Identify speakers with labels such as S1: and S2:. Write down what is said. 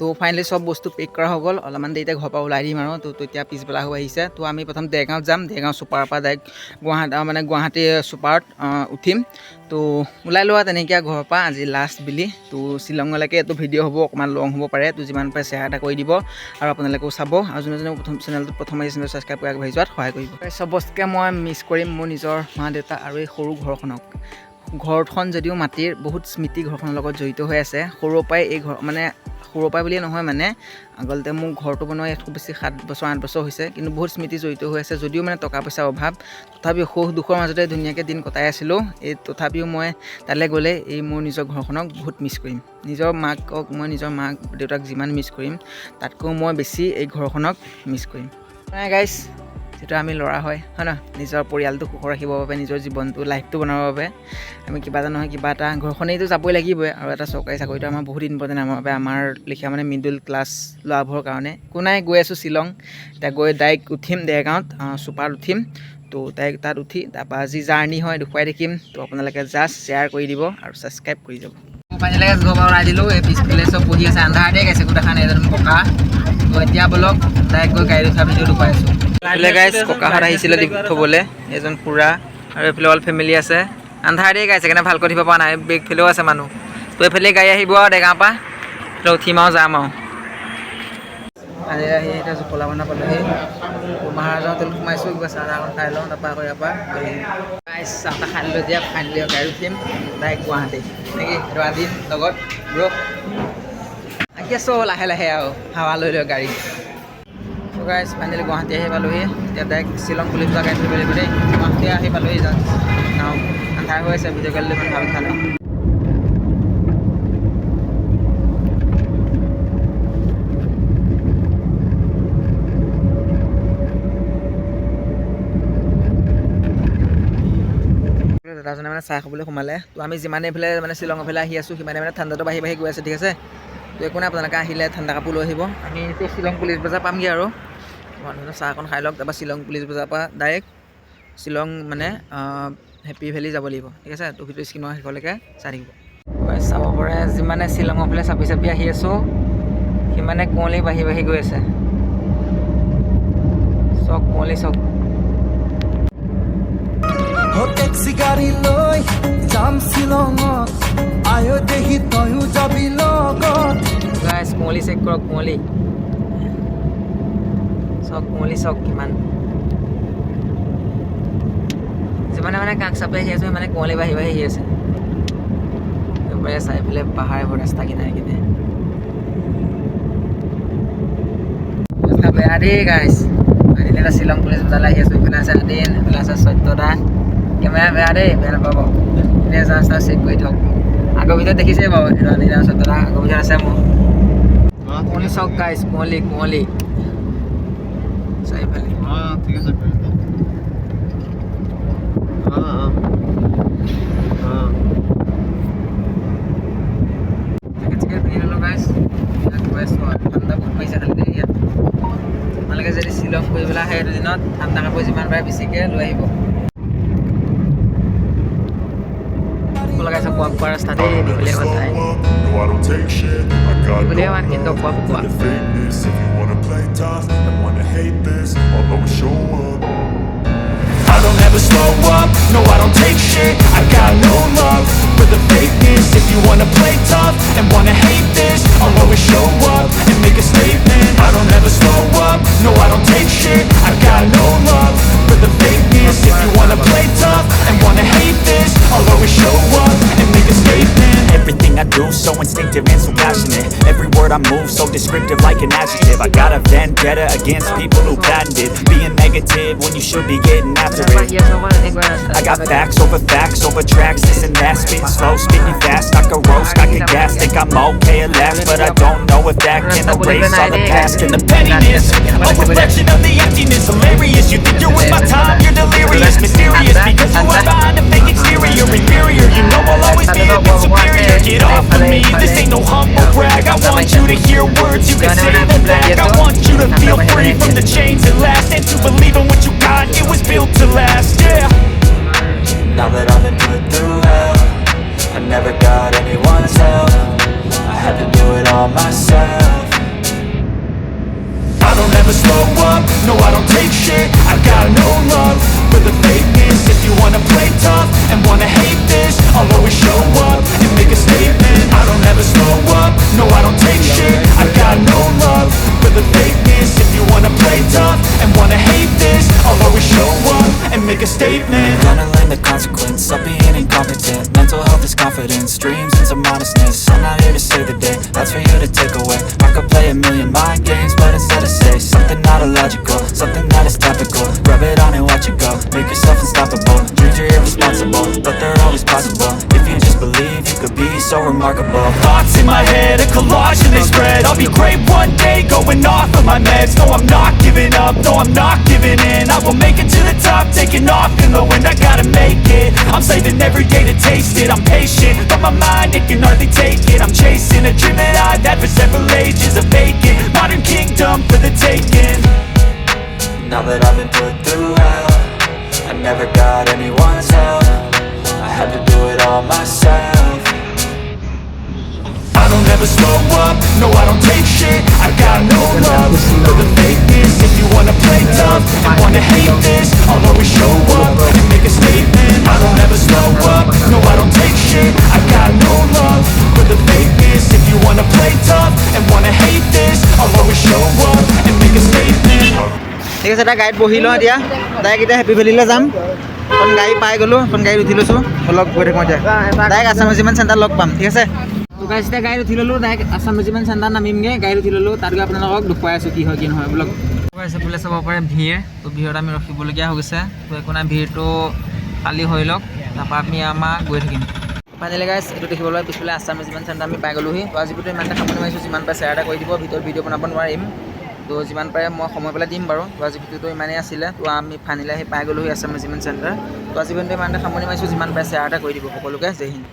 S1: তো ফাইনেলি সব বস্তু পেক কৰা হৈ গ'ল অলপমান দেৰিতে ঘৰৰ পৰা ওলাই দিম আৰু তো এতিয়া পিছবেলা হৈ আহিছে তো আমি প্ৰথম দেৰগাঁৱত যাম দেৰগাঁও ছুপাৰৰ পৰা ডাইৰেক্ট গুৱাহাটী ছুপাৰত উঠিম তো ওলাই লোৱা তেনেকৈ ঘৰৰ পৰা আজি লাষ্ট বুলি তো শ্বিলঙলৈকে এইটো ভিডিঅ' হ'ব অকণমান লং হ'ব পাৰে তো যিমান পাৰে শ্বেয়াৰ এটা কৰি দিব আৰু আপোনালোকেও চাব আৰু যোনে চেনেলটো প্ৰথম আহিছে চেনেলটো ছাবস্ক্ৰাইব কৰি আগবাঢ়ি যোৱাত সহায় কৰিব চব বস্তুকে মই মিছ কৰিম মোৰ নিজৰ মা দেউতা আৰু এই সৰু ঘৰখনক ঘৰখন যদিও মাটিৰ বহুত স্মৃতি ঘৰখনৰ লগত জড়িত হৈ আছে সৰুৰ পৰাই এই ঘৰ সৰুৰ পৰাই বুলিয়ে নহয় আগতে মোৰ ঘৰটো বনোৱা খুব বেছি 7 বছৰ 8 বছৰ হৈছে কিন্তু বহুত স্মৃতি জড়িত হৈ আছে যদিও টকা পইচাৰ অভাৱ তথাপিও সুখ দুখৰ মাজতে ধুনীয়াকৈ দিন কটাই আছিলোঁ তথাপিও মই তালৈ গ'লে এই মোৰ নিজৰ ঘৰখনক বহুত মিছ কৰিম নিজৰ মাকক মই নিজৰ মাক দেউতাক যিমান মিছ কৰিম তাতকৈ মই বেছি এই ঘৰখনক মিছ কৰিম গাইছ যিটো আমি ল'ৰা হয় ন নিজৰ পৰিয়ালটো সুখ ৰাখিবৰ বাবে নিজৰ জীৱনটো লাইফটো বনাবৰ বাবে আমি কিবা এটা নহয় কিবা এটা ঘৰখনেইতো যাবই লাগিবই আৰু এটা চৰকাৰী চাকৰিটো আমাৰ বহুত ইম্পৰ্টেণ্ট আমাৰ বাবে আমাৰ লিখীয়া মিডল ক্লাছ ল'ৰাবোৰৰ কাৰণে একো নাই গৈ আছোঁ শ্বিলং এতিয়া গৈ ডাইৰেক্ট উঠিম দেৰগাঁৱত ছুপাৰত উঠিম তো ডাইৰেক্ট তাত উঠি তাৰপৰা যি জাৰ্ণি হয় দেখুৱাই দেখিম তো আপোনালোকে জাষ্ট শ্বেয়াৰ কৰি দিব আৰু ছাবস্ক্ৰাইব কৰি যাব পানীলৈকে ঘৰৰ পৰা ওলাই দিলোঁ এই পিছফালে চব বহি আছে আন্ধাৰতে গৈছে গোটেইখন এজন ককা তো এতিয়া বলক ডাইৰেক্ট গৈ গাড়ীত উঠা ভিডিঅ' দেখুৱাই আছোঁ এইফালে গাইছ ককাহঁত আহিছিলে থ'বলৈ এজন খুৰা আৰু এইফালে অল ফেমিলি আছে আন্ধাৰতে গাইছে সেইকাৰণে ভালকৈ উঠিব পৰা নাই বেগফালেও আছে মানুহ তো এইফালে গাড়ী আহিব আৰু দেৰগাঁৱৰ পৰা তো উঠিম আৰু যাম আৰু আহি এতিয়া জুকলা বনা পালোহি মহাৰাজৰ হোটেলত সোমাইছোঁ কিবা চাহ তাহ খাই লওঁ তাৰপৰা আকৌ ইয়াৰ পৰা গাইছ চাহ তাহ খাই লৈ দিয়া ফাইনেলি গাড়ী উঠিম ডাইৰেক্ট গুৱাহাটী নেকি এইটো আদিন লগত ব্ৰ' আহি আছোঁ লাহে লাহে আৰু হাৱা লৈ লৈ গাড়ী গাইছ ফাইনেলি গুৱাহাটী আহি পালোহি এতিয়া ডাইৰেক্ট শ্বিলং পুলিচ যোৱা গাড়ী ধৰিব লাগিব দেই গুৱাহাটী আহি পালোহি যাওঁ আন্ধাৰ হৈ আছে ভিডিঅ' কৰিলে ইমান ভাল কথা নাই দাদাজনে চাহ খাবলৈ সোমালে তো আমি যিমানে এইফালে শ্বিলঙৰ ফালে আহি আছোঁ সিমানে ঠাণ্ডাটো বাঢ়ি বাঢ়ি গৈ আছে ঠিক আছে তো একো নাই আপোনালোকে আহিলে ঠাণ্ডা কাপোৰ লৈ আহিব আমি এতিয়া শ্বিলং পুলিচ বজাৰ পামগৈ আৰু মানুহে চাহ অকণ খাই লওক তাৰপৰা শ্বিলং পুলিচ বজাৰৰ পৰা ডাইৰেক্ট শ্বিলং হেপী ভেলী যাব লাগিব ঠিক আছে তো ভিডিঅ' স্ক্ৰীনৰ শেষলৈকে চাই থাকিব চাব পাৰে যিমানে শ্বিলঙৰ ফালে চাপি চাপি আহি আছোঁ সিমানে কুঁৱলী বাঢ়ি বাঢ়ি গৈ আছে চক কুঁৱলী চক
S2: টেক্সি গাড়ী লৈ যাম শ্বিলঙত আয়ো দেহি তয়ো যাবি লগত
S1: গাইছ কুঁৱলী চেক কৰক কুঁৱলী চক কিমান যিমানে কাষ চাপি আহি আছে সিমানে কুঁৱলী বাঢ়ি বাঢ়ি আহি আছে একেবাৰে চাইফালে পাহাৰ এইবোৰ ৰাস্তা কিনাৰে কিনাৰে বেয়া দেই গাইছ আহিলে এটা শ্বিলং পুলিচ বজাৰলৈ আহি আছোঁ এইফালে আছে আদিন এইফালে আছে সত্যদা কেমেৰা বেয়া দেই বেয়া নাপাব এনে জাষ্ট চেক কৰি থওক আগৰ ভিতৰত দেখিছেই বাৰু আদিন আৰু সত্যদা আগৰ ভিতৰত আছে মোৰ কুঁৱলী চক গাইছ কুঁৱলী চাৰিফালে
S3: ঠিক আছে
S1: ঠাণ্ডা বহুত পাইছে খালি দেই ইয়াত আপোনালোকে যদি শ্বিলং ফুৰিবলৈ আহে এইটো দিনত ঠাণ্ডা কাপোৰ যিমান পাৰে বেছিকৈ লৈ আহিব লগাইছে কোৱা কোৱা ৰাস্তা দেই দীঘলীয়া কথা দীঘলীয়া মান কিন্তু কোৱা কোৱা
S2: I don't ever slow up, no I don't take shit I got no love for the fakeness If you wanna play tough and wanna hate this I'll always show up and make a statement I don't ever slow up, no I don't take shit I got no love for the fakeness If you wanna play tough and wanna hate this I'll always show up and make a statement Everything I do so instinctive and so passionate Every word I move so descriptive like an adjective I got a vendetta against people who patented Being negative when you should be getting after it I got facts over tracks This and that, spitting slow, spitting fast I could roast, I could gas, think I'm okay at last But I don't know if that can erase all the past And the pettiness, a reflection of the emptiness Hilarious, you think you're with my time, you're delirious Mysterious, because you are behind a fake exterior Inferior, you know I'll always be a bit superior Get off of me, this ain't no humble brag I want you to hear words, you can say them back I want you to feel free from the chains that last And to believe in what you got, it was built to last, yeah Now that I've been put through hell I never got anyone's help I had to do it all myself don't take shit. I got no love for the fakeness. If you wanna play tough and wanna hate this, I'll always show up and make a statement. I don't ever slow up, no I don't take shit. I got no love for the fakeness. If you wanna play tough and wanna hate this, I'll always show up and make a statement.
S3: Gonna learn the consequence of being incompetent. Mental health is confidence, dreams and some modestness. I'm not here to save the day, that's for you to take away. I could play a million mind games, but instead I say something not illogical, something that is topical. Rub it on and watch it go, make yourself unstoppable. Dreams are irresponsible, but they're always possible. If you just believe, you could be so remarkable.
S2: Thoughts in my head, a collage and they spread. I'll be great one day, going off of my meds. No, I'm not giving up, no, I'm not giving in. I will make it to the top, taking off in the wind. I gotta make it, I'm saving every day to taste it. I'm patient, but my mind, it can hardly take it. I'm chasing a dream that I've had for several ages. A vacant, modern kingdom for the taking.
S3: Now that I've been put through hell, I never got anyone's help. I had to do it all myself.
S2: I don't ever slow up, no I don't take shit. I got no love for the fakeness. If you wanna play tough and wanna hate this, I'll always show up and make a statement. I don't ever slow up, no I don't take shit. I got no love for the fakeness. If you wanna play tough and wanna hate this, I'll always show up and make a statement.
S1: ঠিক আছে, এটা গাড়ীত বহি লওঁ এতিয়া direct এতিয়া happy ভেলীলৈ যাম। এখন গাড়ী পাই গ'লোঁ, এখন গাড়ীত উঠি লৈছোঁ, লগ গৈ থাকোঁ এতিয়া ডাইৰেক্ট আছাম ৰেজিমেণ্ট চেণ্টাৰ লগ পাম। ঠিক আছে, তো গাড়ী এতিয়া গাড়ীত উঠি ল'লোঁ, ডাইৰেক্ট আছাম ৰেজিমেণ্ট চেণ্টাৰ নামিমগৈ। গাড়ীত উঠি ল'লোঁ, তাত গৈ আপোনালোকক দেখুৱাই আছোঁ কি হয় কি নহয় ব্লগ। বোলে চাব পাৰে ভিৰ, তো ভিৰত আমি ৰখিবলগীয়া হৈ গৈছে। তো একো নাই, ভিৰটো খালী হৈ লওক, তাৰপৰা আমি আমাক গৈ থাকিম। ফাইনেলি গাইছ, এইটো দেখিবলৈ পিছফালে আছাম ৰেজিমেণ্ট চেণ্টাৰ আমি পাই গ'লোহি। তো আজি ভিডিঅ'টো ইমানটা সামৰণি মাৰিছোঁ, যিমান পাৰে শ্বেয়াৰ এটা কৰি দিব। ভিতৰত ভিডিঅ' বনাব নোৱাৰিম, তো যিমান পাৰে মই সময় পেলাই দিম বাৰু। তো আজি ভিডিঅ'টো ইমানেই আছিলে। তো আমি ফাইনেলি আহি পাই গ'লোহি আছাম ৰেজিমেণ্ট চেণ্টাৰ। তো আজি ভিডিঅ'টো ইমানটা সামৰণি মাৰিছোঁ, যিমান পাৰে শ্বেয়াৰ এটা কৰি দিব সকলোকে। জয় হিন্দ।